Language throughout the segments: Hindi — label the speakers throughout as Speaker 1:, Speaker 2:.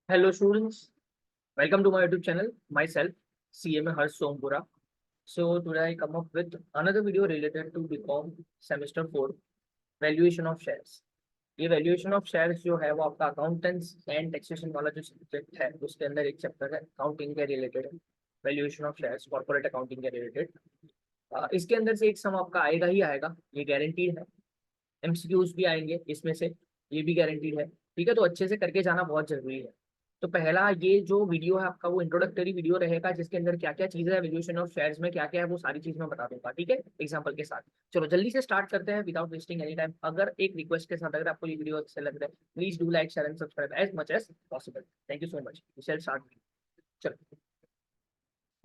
Speaker 1: Hello students, welcome to my YouTube channel. Myself, CMA Harsh Sompura. So today I come up with another video related to BCom semester 4 valuation of shares. ये वैल्यूएशन ऑफ शेयर्स जो है वो आपका अकाउंटेंट्स एंड टैक्सेशन वाला जो सब्जेक्ट है उसके अंदर एक चैप्टर है अकाउंटिंग के रिलेटेड है। Valuation of shares corporate accounting के रिलेटेड इसके अंदर से एक सम आपका आएगा ही आएगा, ये गारंटीड है। एमसीक्यूज भी आएंगे इसमें से, ये भी गारंटीड है। ठीक है, तो अच्छे से करके जाना बहुत जरूरी है। तो पहला ये जो वीडियो है आपका वो इंट्रोडक्टरी वीडियो रहेगा, जिसके अंदर क्या क्या चीजें है वैल्यूएशन ऑफ शेयर्स में क्या क्या है वो सारी चीज मैं बता दूंगा। ठीक है, एग्जांपल के साथ। चलो जल्दी से स्टार्ट करते हैं विदाउट वेस्टिंग एनी टाइम। अगर एक रिक्वेस्ट के साथ, अगर आपको ये वीडियो अच्छा लग रहा है, please do like share and subscribe as much as possible. Thank you so much. We shall start. चलो,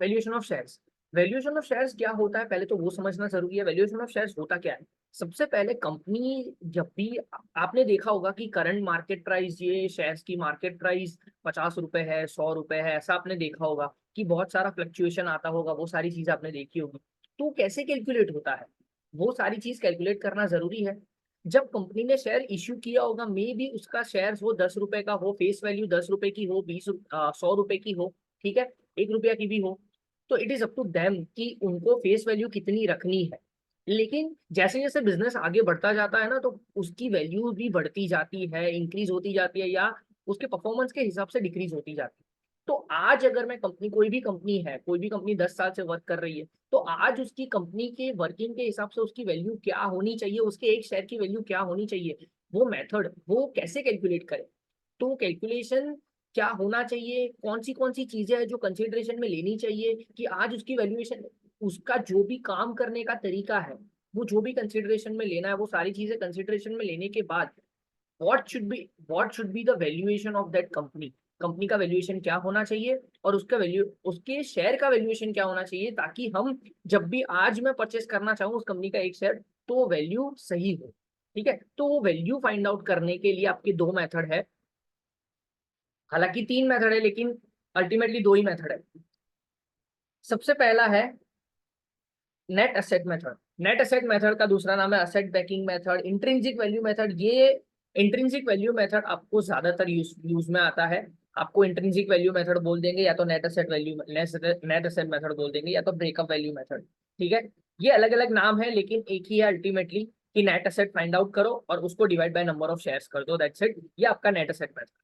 Speaker 1: valuation of shares. Valuation of shares क्या होता है पहले तो वो समझना जरूरी है। वैल्यूएशन ऑफ शेयर्स होता क्या है? सबसे पहले कंपनी जब भी, आपने देखा होगा कि करंट मार्केट प्राइस, ये शेयर्स की मार्केट प्राइस 50 रुपए है, 100 रुपए है, ऐसा आपने देखा होगा कि बहुत सारा फ्लक्चुएशन आता होगा, वो सारी चीज आपने देखी होगी। तो कैसे कैलकुलेट होता है, वो सारी चीज कैलकुलेट करना जरूरी है। जब कंपनी ने शेयर इश्यू किया होगा, मे बी उसका शेयर हो 10 रुपए का हो, फेस वैल्यू 10 रुपए की हो, 100 रुपए की हो, ठीक है, 1 रुपया की भी हो, तो it is up to them कि उनको फेस वैल्यू कितनी रखनी है। लेकिन जैसे जैसे बिजनेस आगे बढ़ता जाता है ना, तो उसकी वैल्यू भी बढ़ती जाती है, इंक्रीज होती जाती है, या उसके परफॉर्मेंस के हिसाब से डिक्रीज होती जाती है। तो आज अगर मैं कंपनी, कोई भी कंपनी है, कोई भी कंपनी 10 साल से वर्क कर रही है, तो आज उसकी कंपनी के वर्किंग के हिसाब से उसकी वैल्यू क्या होनी चाहिए, उसके एक शेयर की वैल्यू क्या होनी चाहिए, वो मेथड वो कैसे कैलकुलेट करे। तो कैलकुलेशन क्या होना चाहिए, कौन सी चीजें हैं जो कंसिडरेशन में लेनी चाहिए कि आज उसकी वैल्यूएशन, उसका जो भी काम करने का तरीका है, वो जो भी कंसिडरेशन में लेना है, वो सारी चीजें कंसिडरेशन में लेने के बाद what should be the valuation of that company. Company का वैल्यूएशन क्या होना चाहिए और उसका वैल्यू, उसके शेयर का वैल्यूएशन क्या होना चाहिए, ताकि हम जब भी आज मैं परचेस करना चाहूँ उस कंपनी का एक शेयर, तो वैल्यू सही हो। ठीक है, तो वो वैल्यू फाइंड आउट करने के लिए आपके दो मेथड है, हालांकि तीन मेथड है लेकिन अल्टीमेटली दो ही मेथड है। सबसे पहला है net asset method. Net asset method का दूसरा नाम है asset banking method, intrinsic value method. ये इंट्रिंसिक वैल्यू मेथड आपको ज्यादातर यूज में आता है। आपको इंट्रिंसिक वैल्यू मेथड बोल देंगे, या तो net asset value, net asset method बोल देंगे, या तो ब्रेकअप वैल्यू मेथड। ठीक है, ये अलग अलग नाम है लेकिन एक ही है अल्टीमेटली, कि नेट एसेट फाइंड आउट करो और उसको divide by number of shares कर दो, दैट्स इट। ये आपका नेट एसेट मेथड।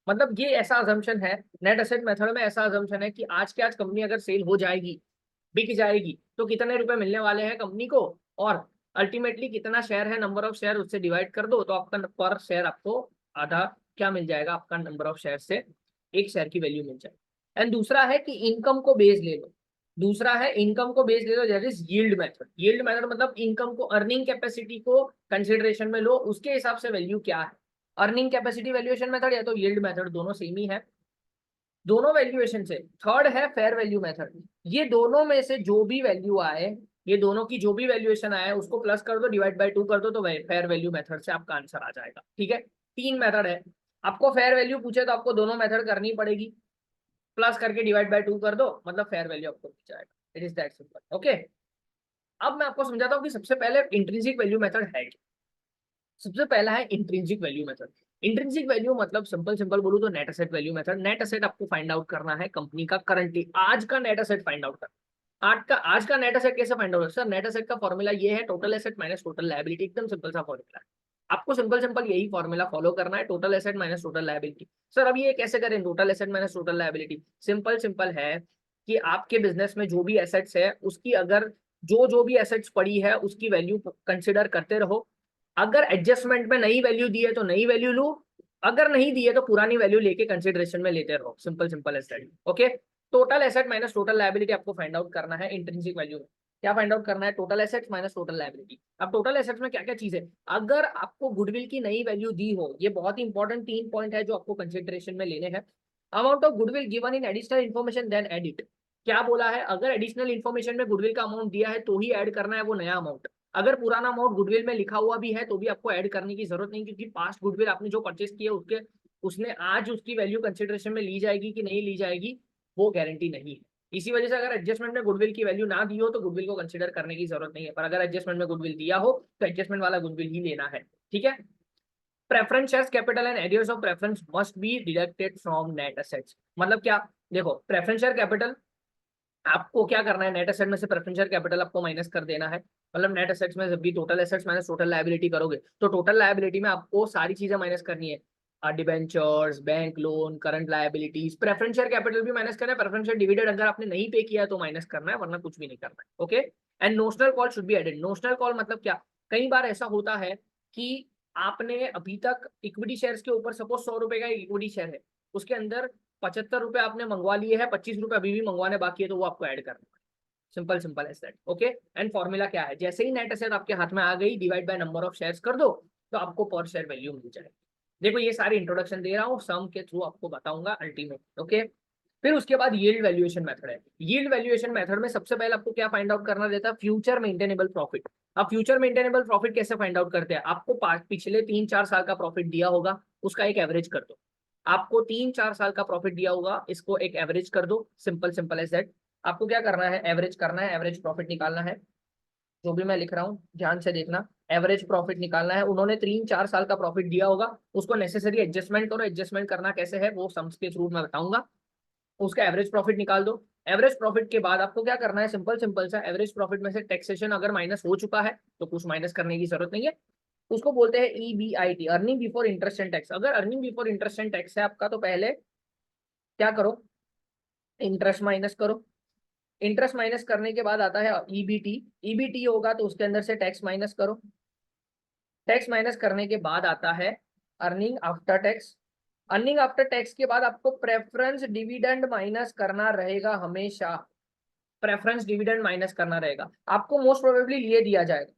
Speaker 1: मतलब ये ऐसा अजम्पशन है, नेट एसेट मेथड में ऐसा अजम्पशन है कि आज के आज कंपनी अगर सेल हो जाएगी, बिक जाएगी, तो कितने रुपए मिलने वाले हैं कंपनी को, और अल्टीमेटली कितना शेयर है, नंबर ऑफ शेयर उससे डिवाइड कर दो, तो आपका पर शेयर आपको आधा क्या मिल जाएगा, आपका नंबर ऑफ शेयर से एक शेयर की वैल्यू मिल जाएगी। एंड दूसरा है कि इनकम को बेस ले लो। दूसरा है इनकम को बेस ले लो, that is yield method. Yield method मतलब इनकम को, अर्निंग कैपेसिटी को कंसिडरेशन में लो, उसके हिसाब से वैल्यू क्या है। अर्निंग कैपेसिटी वैल्यूएशन मेथड या तो यील्ड मेथड, दोनों सेम ही है, दोनों वैल्यूएशन से। थर्ड है फेयर वैल्यू मेथड। ये दोनों में से जो भी वैल्यू आए, ये दोनों की जो भी वैल्यूएशन आए उसको प्लस कर दो, डिवाइड बाय 2 कर दो, तो फेयर वैल्यू मेथड से आपका आंसर आ जाएगा। ठीक है, तीन मेथड है। आपको फेयर वैल्यू पूछे तो आपको दोनों मेथड करनी पड़ेगी, प्लस करके डिवाइड बाय 2 कर दो, मतलब फेयर वैल्यू आपको मिल जाएगा। It is that simple. Okay, अब मैं आपको समझाता हूँ कि सबसे पहले इंट्रिंसिक वैल्यू मेथड है क्या। सबसे पहला है intrinsic value method. Intrinsic value मतलब सिंपल सिंपल बोलूं तो net asset value method. Net asset आपको फाइंड आउट करना है कंपनी का करंटली आज का नेट एसेट फाइंड आउट करना। आज का नेट एसेट कैसे find out sir? Net asset का फॉर्मूला ये है, total asset minus total liability. एकदम सिंपल सा फॉर्मूला है, आपको सिंपल सिंपल यही फॉर्मूला फॉलो करना है, total asset minus total liability. Sir अब ये कैसे करें total asset minus total liability? Simple simple है कि आपके बिजनेस में जो भी एसेट्स है उसकी, अगर जो भी एसेट्स पड़ी है उसकी वैल्यू कंसिडर करते रहो। अगर एडजस्टमेंट में नई वैल्यू दी है तो नई वैल्यू लो, अगर नहीं दी है तो पुरानी वैल्यू लेके कंसिडरेशन में लेते रहो। Simple simple asset. Okay, total asset minus total liability आपको फाइंड आउट करना है इंट्रिंसिक वैल्यू में। क्या फाइंड आउट करना है? Total assets minus total liability. अब टोटल एसेट्स में क्या क्या चीज है, अगर आपको गुडविल की नई वैल्यू दी हो, ये बहुत ही इंपॉर्टेंट तीन पॉइंट है जो आपको कंसिडरेशन में लेने हैं। Amount of goodwill given in additional information then edit. क्या बोला है, अगर एडिशनल इन्फॉर्मेशन में गुडविल का अमाउंट दिया है तो ही ऐड करना है वो नया अमाउंट। अगर पुराना अमाउंट गुडविल में लिखा हुआ भी है तो भी आपको ऐड करने की जरूरत नहीं, क्योंकि पास्ट गुडविल आपने जो परचेस किया उसके, उसने आज उसकी वैल्यू कंसिडरेशन में ली जाएगी कि नहीं ली जाएगी, वो गारंटी नहीं है। इसी वजह से अगर एडजस्टमेंट में गुडविल की वैल्यू ना दी हो तो गुडविल को कंसिडर करने की जरूरत नहीं है, पर अगर एडजस्टमेंट में गुडविल दिया हो तो एडजस्टमेंट वाला गुडविल ही लेना है। ठीक है, preference shares capital and arrears of preference must be deducted from net assets. मतलब क्या, देखो प्रेफरेंस शेयर कैपिटल आपको क्या करना है, नेट एसेट में से प्रेफरेंस शेयर कैपिटल आपको माइनस कर देना है। मतलब नेट एसेट्स में जब भी total assets minus total liability करोगे तो टोटल लायबिलिटी में आपको सारी चीजें माइनस करनी है, debentures, bank loan, current liabilities, preference share capital भी माइनस करना है, प्रेफरेंस शेयर डिविडेंड अगर आपने नहीं पे किया तो माइनस करना है, वरना कुछ भी नहीं करना है। Okay, and notional call should be added. Notional call मतलब क्या, कई बार ऐसा होता है कि आपने अभी तक इक्विटी शेयर्स के ऊपर सपोज 100 रुपए का इक्विटी शेयर है, उसके अंदर 75 रुपए आपने मंगवा लिए हैं, 25 रुपए अभी भी मंगवाने बाकी है, तो वो आपको ऐड करना है। Simple simple as that. Okay, and formula क्या है, जैसे ही नेट एसेट आपके हाथ में आ गई, divide by number of shares कर दो, तो आपको पर शेयर वैल्यू मिल जाएगी। देखो ये सारी इंट्रोडक्शन दे रहा हूँ, सम के थ्रू आपको बताऊंगा अल्टीमेट। ओके, फिर उसके बाद यील्ड वैल्यूएशन मेथड है। यील्ड वैल्यूएशन मेथड में सबसे पहले आपको क्या फाइंड आउट करना रहता है, फ्यूचर मेंटेनेबल प्रॉफिट। अब फ्यूचर मेंटेनेबल प्रॉफिट कैसे फाइंड आउट करते हैं, आपको पिछले 3-4 साल का प्रॉफिट दिया होगा, उसका एक एवरेज कर दो। आपको 3-4 साल का प्रॉफिट दिया होगा, इसको एक एवरेज कर दो, सिंपल सिंपल एज दैट। आपको क्या करना है, एवरेज करना है, एवरेज प्रॉफिट निकालना है। जो भी मैं लिख रहा हूँ ध्यान से देखना, एवरेज प्रॉफिट निकालना है। उन्होंने 3-4 साल का प्रॉफिट दिया होगा, उसको नेसेसरी एडजस्टमेंट करो। एडजस्टमेंट करना कैसे है वो सम्स के थ्रू मैं बताऊंगा। उसका एवरेज प्रॉफिट निकाल दो। एवरेज प्रॉफिट के बाद आपको क्या करना है, सिंपल सिंपल सा, एवरेज प्रॉफिट में से टैक्सेशन अगर माइनस हो चुका है तो कुछ माइनस करने की जरूरत नहीं है, उसको बोलते हैं EBIT, earning before interest and tax. अगर earning before interest and tax है आपका, तो पहले क्या करो, इंटरेस्ट माइनस करो। इंटरेस्ट माइनस करने के बाद आता है EBT। EBT होगा तो उसके अंदर से टैक्स माइनस करो। टैक्स माइनस करने के बाद आता है earning after tax. Earning after tax के बाद आपको प्रेफरेंस डिविडेंड माइनस करना रहेगा हमेशा। प्रेफरेंस डिविडेंड माइनस करना रहेगा आपको, मोस्ट प्रोबेबली ये दिया जाएगा,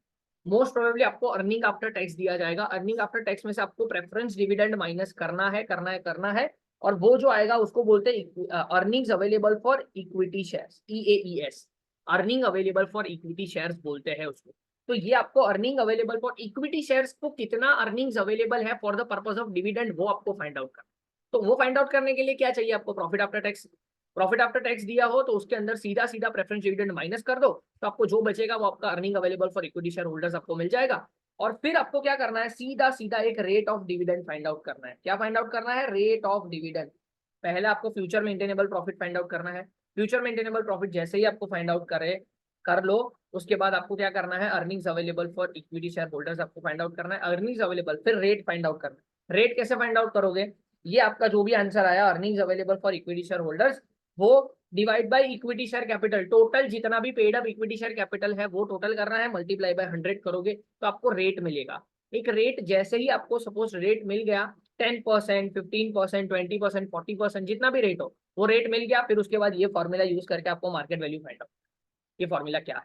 Speaker 1: मोस्ट प्रोबेबली आपको अर्निंग आफ्टर टैक्स दिया जाएगा। अर्निंग आफ्टर टैक्स में से आपको प्रेफरेंस डिविडेंड माइनस करना है, करना है, करना है, और वो जो आएगा उसको बोलते हैं earnings available for equity shares, EAES। Earning available for equity shares बोलते हैं उसको। तो ये आपको earning available for equity shares को कितना अर्निंग्स अवेलेबल है for the purpose of dividend, वो आपको फाइंड आउट करना। तो वो फाइंड आउट करने के लिए क्या चाहिए आपको, profit after tax. Profit after tax दिया हो तो उसके अंदर सीधा सीधा प्रेफरेंस डिविडेंड माइनस कर दो, तो आपको जो बचेगा वो आपका earning available for equity share holders आपको मिल जाएगा। और फिर आपको क्या करना है, सीधा सीधा एक rate of dividend find out करना है। क्या फाइंड आउट करना है, रेट ऑफ डिविडेंड। पहले आपको future maintainable profit find out करना है। फ्यूचर मेंटेनेबल प्रॉफिट जैसे ही आपको फाइंड आउट कर लो, उसके बाद आपको क्या करना है, earnings available for equity share holders आपको फाइंड आउट करना है। अर्निंग्स अवेलेबल, फिर रेट फाइंड आउट करना है। रेट कैसे फाइंड आउट करोगे, ये आपका जो भी आंसर आया earnings available for equity share holders, वो divide by equity share capital, total जितना भी paid up equity share capital है वो टोटल करना है, मल्टीप्लाई बाय 100 करोगे तो आपको रेट मिलेगा। एक रेट जैसे ही आपको सपोज रेट मिल गया, 10%, 15%, 20%, 40%, जितना भी रेट हो वो रेट मिल गया, फिर उसके बाद ये फॉर्मूला यूज करके आपको मार्केट वैल्यू फाइंड आउट। ये फॉर्मूला क्या है,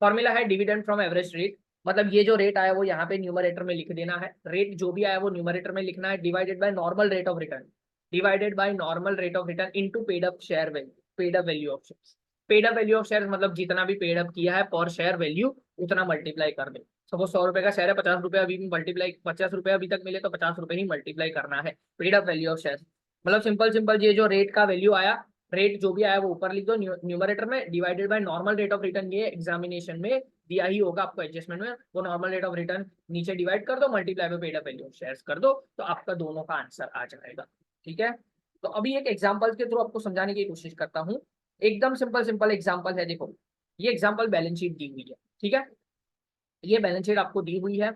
Speaker 1: फॉर्मूला है डिविडेंड फ्रॉम एवरेज रेट। मतलब ये जो रेट आया वो यहाँ पे न्यूमरेटर में लिख देना है, रेट जो भी आया वो न्यूमरेटर में लिखना है, divided by normal rate of return, divided by normal rate of return into paid up share value, paid up value of shares. Paid up value of share मतलब जितना भी पेड अप किया है पर शेयर वैल्यू उतना मल्टीप्लाई कर दे। सपोज 100 रुपए का शेयर है, 50 रुपए अभी मल्टीप्लाई, 50 रुपए अभी तक मिले तो 50 रुपए ही मल्टीप्लाई करना है paid up value of share. मतलब सिंपल सिंपल ये जो रेट का वैल्यू आया, रेट जो भी आया वो ऊपर लिख दो न्यूमरेटर में, divided by normal rate of return, ये एग्जामिनेशन में दिया ही होगा आपको एडजस्टमेंट में, वो नॉर्मल रेट ऑफ रिटर्न नीचे डिवाइड कर दो, multiply by paid up value of shares कर दो, तो आपका दोनों का आंसर आ जाएगा। ठीक है, तो अभी एक एग्जांपल के थ्रू आपको समझाने की कोशिश करता हूँ। एकदम सिंपल सिंपल एग्जांपल है, देखो ये एग्जांपल बैलेंस शीट दी हुई है। ठीक है, ये बैलेंस शीट आपको दी हुई है।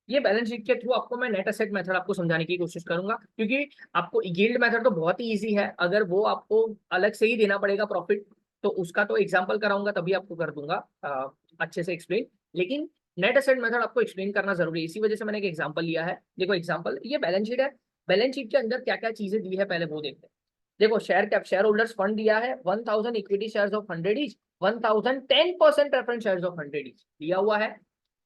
Speaker 1: ये बैलेंस शीट के थ्रू आपको मैं नेट एसेट मेथड आपको समझाने की कोशिश करूंगा, क्योंकि आपको यील्ड मेथड तो बहुत ही इजी है, अगर वो आपको अलग से ही देना पड़ेगा प्रॉफिट, तो उसका तो एग्जांपल कराऊंगा तभी आपको कर दूंगा अच्छे से एक्सप्लेन। लेकिन नेट एसेट मेथड आपको एक्सप्लेन करना जरूरी है, इसी वजह से मैंने एक एग्जांपल लिया है। देखो एग्जांपल, ये बैलेंस शीट है, बैलेंस शीट के अंदर क्या क्या चीजें दी है पहले वो देखते हैं। देखो share cap, share holders fund दिया है 1000 equity shares of 100 each, 1000 10% preference shares of 100 each दिया हुआ है,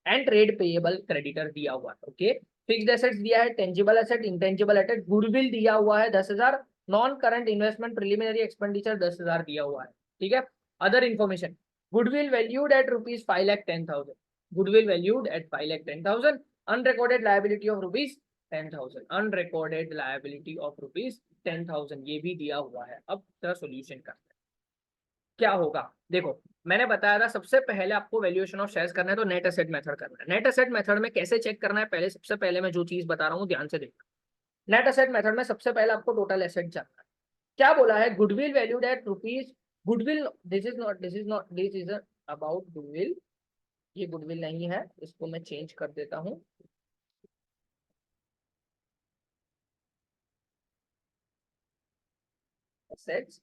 Speaker 1: एंड ट्रेड पेएबल क्रेडिटर दिया हुआ है। ओके, फिक्स्ड एसेट्स दिया है, tangible asset, intangible asset, goodwill दिया हुआ है 10,000, non current investment preliminary expenditure 10,000 दिया हुआ है। ठीक है, other information, goodwill valued at rupees 5,10,000, goodwill valued at 5,10,000, unrecorded liability of rupees 10,000, unrecorded liability of rupees 10,000 ये भी दिया हुआ है। अब जरा सोल्यूशन करते हैं। क्या होगा, देखो मैंने बताया था सबसे पहले आपको वैल्यूएशन ऑफ शेयर्स करना है तो नेट एसेट मेथड करना है। नेट एसेट मेथड में कैसे चेक करना है, पहले सबसे पहले मैं जो चीज बता रहा हूँ ध्यान से देखो। नेट एसेट मेथड में सबसे पहले आपको टोटल एसेट जानना है। क्या बोला है, goodwill valued at rupees, goodwill this is about goodwill, ये गुडविल नहीं है, इसको मैं चेंज कर देता हूँ। एसेट्स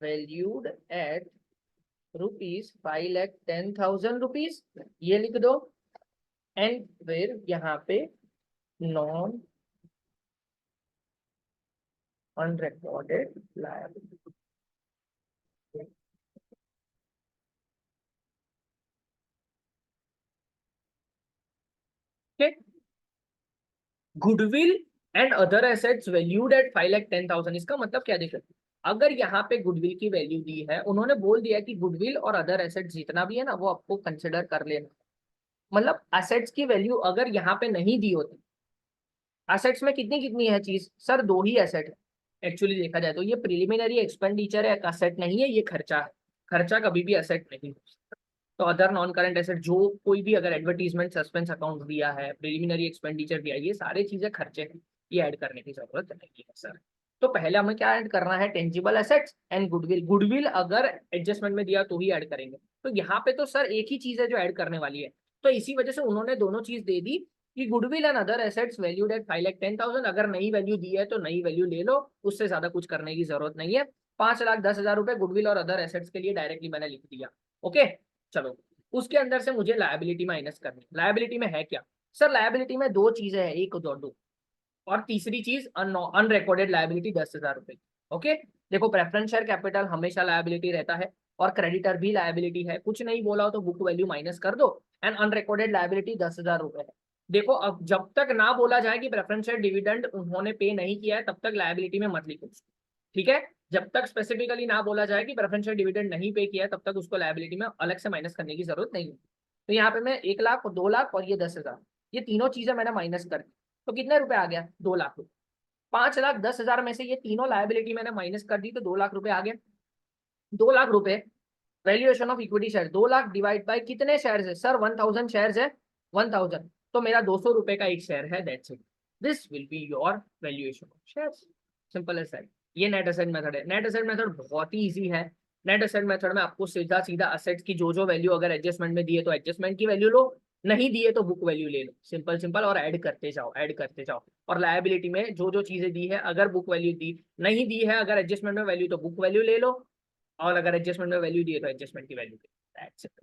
Speaker 1: वैल्यूड एट ₹5,10,000, ये लिख दो। एंड फिर यहाँ पे non unrecorded liability. Goodwill and other assets valued at 5,10,000, इसका मतलब क्या देखो, अगर यहाँ पे गुडविल की वैल्यू दी है, उन्होंने बोल दिया कि गुडविल और अदर एसेट्स जितना भी है ना वो आपको कंसिडर कर लेना। मतलब एसेट्स की वैल्यू अगर यहाँ पे नहीं दी होती, एसेट्स में कितनी कितनी है चीज, सर दो ही एसेट है एक्चुअली देखा जाए तो, ये प्रिलिमिनरी एक्सपेंडिचर है, एसेट नहीं है, ये खर्चा है। खर्चा कभी भी एसेट नहीं हो सकता। तो अदर नॉन करंट एसेट जो कोई भी अगर एडवर्टीजमेंट सस्पेंस अकाउंट दिया है, प्रिलिमिनरी एक्सपेंडिचर दिया है, ये सारी चीजें खर्चे हैं, ये ऐड करने की जरूरत नहीं है सर। तो पहले हमें क्या ऐड करना है, tangible assets and goodwill. Goodwill अगर एडजस्टमेंट में दिया तो ही ऐड करेंगे, तो यहाँ पे तो सर एक ही चीज है जो ऐड करने वाली है, तो इसी वजह से उन्होंने दोनों चीज दे दी कि goodwill and other assets valued at 5,10,000। अगर नई वैल्यू दी है तो नई वैल्यू ले लो, उससे ज्यादा कुछ करने की जरूरत नहीं है। 5,10,000 रुपए गुडविल और अदर एसेट्स के लिए डायरेक्टली मैंने लिख दिया। ओके, चलो उसके अंदर से मुझे लायबिलिटी माइनस करनी। लायबिलिटी में है क्या सर, लायबिलिटी में दो चीजें हैं, एक दो दो, और तीसरी चीज अनरिकॉर्डेड लायबिलिटी 10,000 रुपए। ओके, देखो प्रेफरेंस शेयर कैपिटल हमेशा लायबिलिटी रहता है, और क्रेडिटर भी लायबिलिटी है, कुछ नहीं बोला हो तो बुक वैल्यू माइनस कर दो। एंड अनरिकॉर्डेड लायबिलिटी 10,000 रुपए है। देखो अब जब तक ना बोला जाए कि प्रेफरेंस शेयर डिविडेंड उन्होंने पे नहीं किया है, तब तक लायबिलिटी में मत लिखो, ठीक है। जब तक स्पेसिफिकली ना बोला जाए कि प्रेफरेंस शेयर डिविडेंड नहीं पे किया है, तब तक उसको लायबिलिटी में अलग से माइनस करने की जरूरत नहीं है। तो यहाँ पे मैं 1,00,000 और 2,00,000 और ये 10,000, ये तीनों चीजें मैंने माइनस कर दी, तो कितने रुपए आ गया, 2,00,000 रुपए। 5,10,000 में से ये तीनों लायबिलिटी मैंने माइनस कर दी, तो 2,00,000 रुपए आ गया। 2,00,000 रुपए valuation of equity share, 2,00,000 divide by कितने शेयर है सर, 1,000 शेयर है, 1,000, तो मेरा 200 रुपए का एक शेयर है, that's it. This will be your valuation of shares, simple as that. ये नेट एसेट मेथड है। नेट एसेट मेथड बहुत ही इजी है। नेट एसेट मेथड में आपको सीधा सीधा एसेट्स की जो वैल्यू अगर एडजस्टमेंट में दी है तो एडजस्टमेंट की वैल्यू लो, नहीं दिए तो बुक वैल्यू ले लो, सिंपल सिंपल, और ऐड करते जाओ, ऐड करते जाओ। और लायबिलिटी में जो चीजें दी है, अगर बुक वैल्यू दी नहीं दी है, अगर एडजस्टमेंट में वैल्यू तो बुक वैल्यू ले लो, और अगर एडजस्टमेंट में वैल्यू दी है तो एडजस्टमेंट की वैल्यू दे,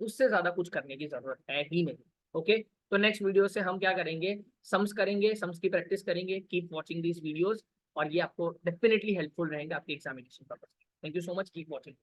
Speaker 1: उससे ज्यादा कुछ करने की जरूरत है ही नहीं। ओके, तो नेक्स्ट वीडियो से हम क्या करेंगे, सम्स करेंगे, सम्स की प्रैक्टिस करेंगे। कीप वॉचिंग दीज वीडियोस, और ये आपको डेफिनेटली हेल्पफुल रहेंगे आपके examination purpose. Thank you so much, keep watching.